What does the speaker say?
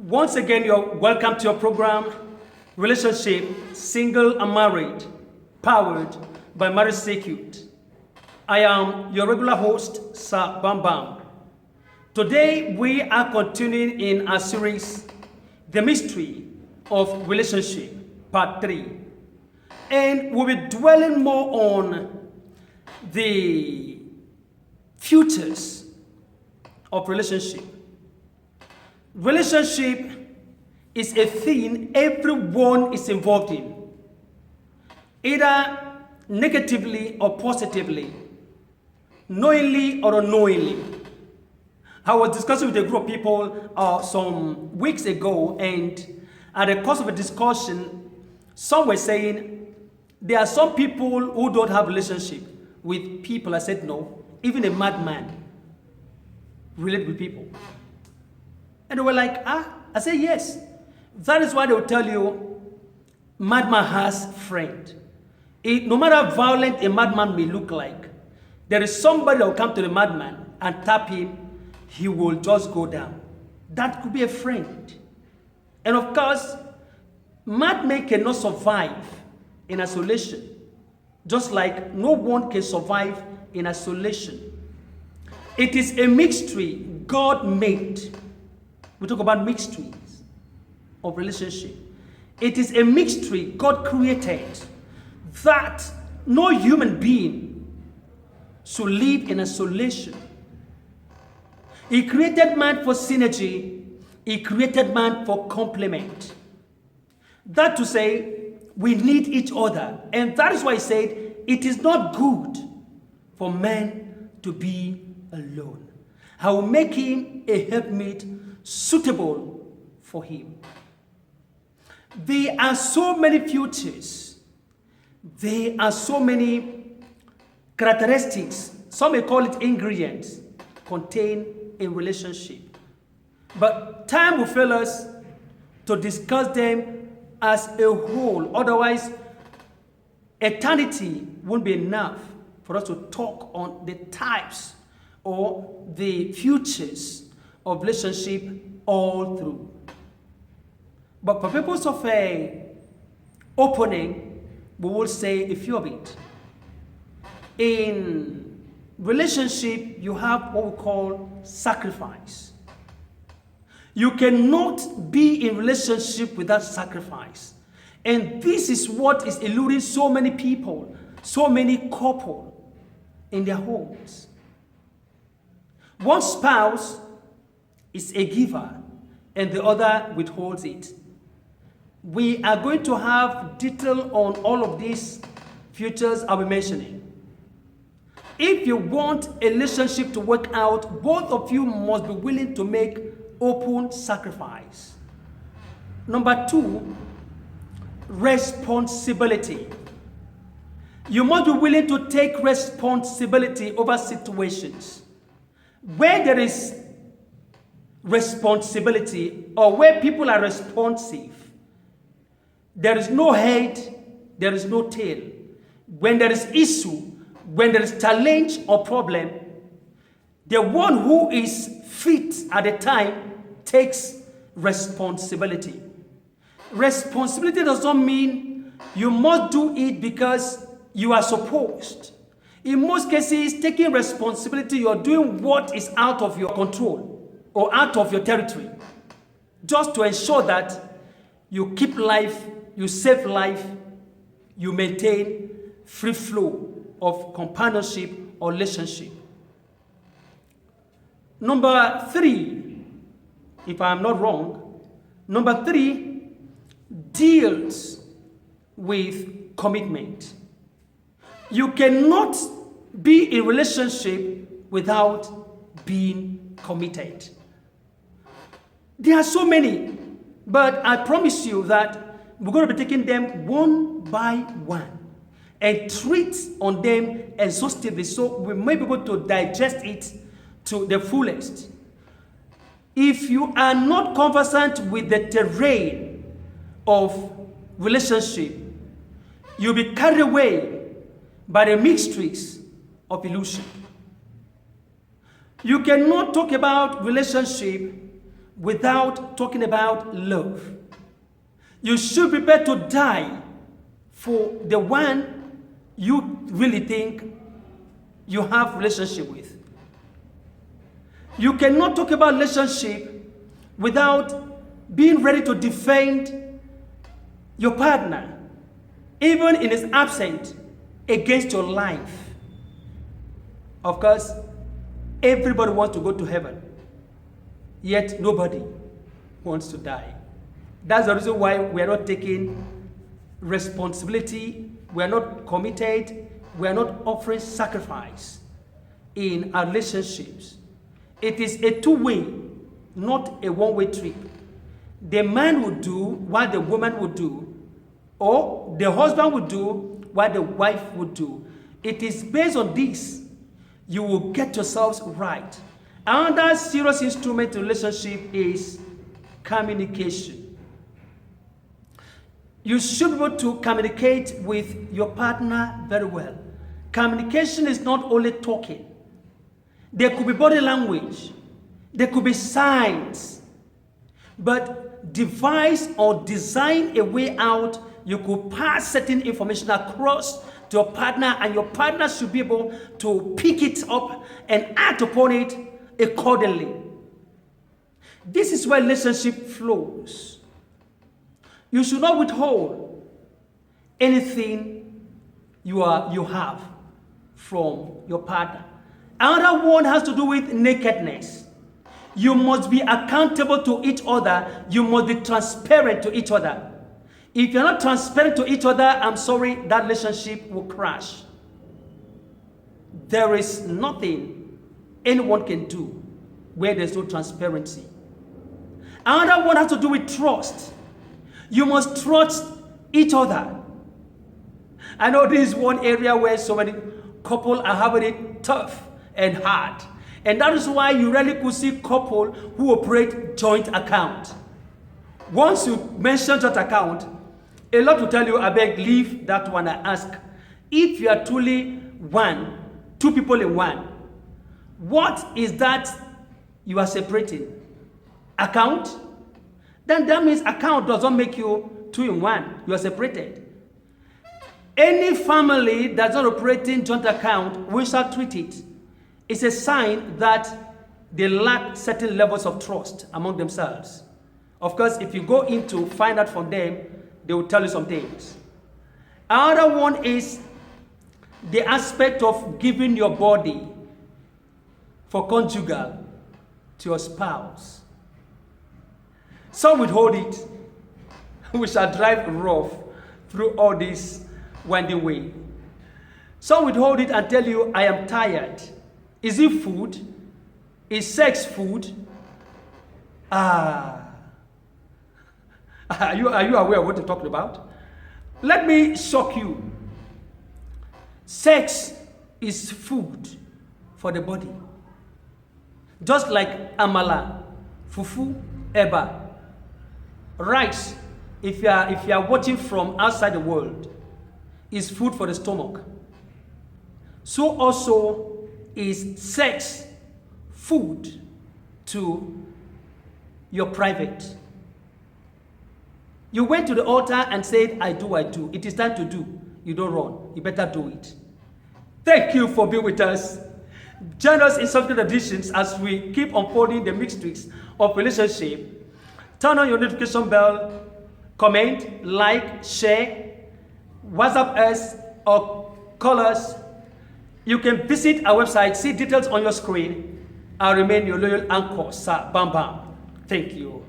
Once again, you're welcome to your program, Relationship, Single and Married, powered by Marriage Secret. I am your regular host, Sir Bam Bam. Today, we are continuing in our series, The Mystery of Relationship, Part 3. And we'll be dwelling more on the futures of relationship. Relationship is a thing everyone is involved in, either negatively or positively, knowingly or unknowingly. I was discussing with a group of people some weeks ago, and at the course of a discussion, some were saying there are some people who don't have relationship with people. I said no, even a madman relate with people. And they were like, I said yes. That is why they will tell you, madman has friend. No matter how violent a madman may look like, there is somebody that will come to the madman and tap him, he will just go down. That could be a friend. And of course, madmen cannot survive in isolation, just like no one can survive in isolation. It is a mystery God made. We talk about mysteries of relationship. It is a mystery God created that no human being should live in isolation. He created man for synergy. He created man for complement. That to say, we need each other. And that is why he said, it is not good for man to be alone. I will make him a helpmate suitable for him. There are so many futures. There are so many characteristics, some may call it ingredients, contained in relationship. But time will fail us to discuss them as a whole. Otherwise, eternity won't be enough for us to talk on the types or the futures of relationship all through. But for purpose of a opening, we will say a few of it. In relationship, you have what we call sacrifice. You cannot be in relationship without sacrifice. And this is what is eluding so many people, so many couples in their homes. One spouse is a giver and the other withholds it. We are going to have detail on all of these futures I'll be mentioning. If you want a relationship to work out, both of you must be willing to make open sacrifice. Number 2, responsibility. You must be willing to take responsibility over situations. Where there is responsibility or where people are responsive, there is no head, there is no tail. When there is issue, when there is challenge or problem, the one who is fit at the time takes responsibility. Responsibility does not mean you must do it because you are supposed. In most cases, taking responsibility, you're doing what is out of your control or out of your territory, just to ensure that you keep life, you save life, you maintain free flow of companionship or relationship. Number 3, if I'm not wrong, number 3 deals with commitment. You cannot be in relationship without being committed. There are so many, but I promise you that we're going to be taking them one by one and treat on them exhaustively so we may be able to digest it to the fullest. If you are not conversant with the terrain of relationship, you'll be carried away by the mysteries of illusion. You cannot talk about relationship without talking about love. You should prepare to die for the one you really think you have relationship with. You cannot talk about relationship without being ready to defend your partner, even in his absence, against your life. Of course, everybody wants to go to heaven, yet nobody wants to die. That's the reason why we are not taking responsibility, we are not committed, we are not offering sacrifice in our relationships. It is a two-way, not a one-way trip. The man would do what the woman would do, or the husband would do what the wife would do. It is based on this you will get yourselves right. Another serious instrument in relationship is communication. You should be able to communicate with your partner very well. Communication is not only talking. There could be body language. There could be signs. But devise or design a way out you could pass certain information across to your partner, and your partner should be able to pick it up and act upon it accordingly. This is where relationship flows. You should not withhold anything you have from your partner. Another one has to do with nakedness. You must be accountable to each other. You must be transparent to each other. If you're not transparent to each other, I'm sorry, that relationship will crash. There is nothing anyone can do where there's no transparency. Another one has to do with trust. You must trust each other. I know this is one area where so many couples are having it tough and hard. And that is why you rarely could see couples who operate joint account. Once you mention joint account, a lot will tell you, I beg, leave that one. I ask, if you are truly one, two people in one, what is that you are separating? Account? Then that means account does not make you two in one. You are separated. Any family that's not operating joint account, we shall treat it. It's a sign that they lack certain levels of trust among themselves. Of course, if you go in to find out from them, they will tell you some things. Another one is the aspect of giving your body for conjugal to your spouse. Some withhold it. We shall drive rough through all this winding way. Some withhold it and tell you, I am tired. Is it food? Is sex food? Are you aware of what I'm talking about? Let me shock you. Sex is food for the body. Just like amala, fufu, eba. Rice, if you are watching from outside the world, is food for the stomach. So also is sex food to your private. You went to the altar and said, I do. It is time to do. You don't run. You better do it. Thank you for being with us. Join us in subsequent editions as we keep unfolding the mysteries of relationship. Turn on your notification bell, comment, like, share, WhatsApp us, or call us. You can visit our website, see details on your screen. I remain your loyal anchor, Sir Bam Bam. Thank you.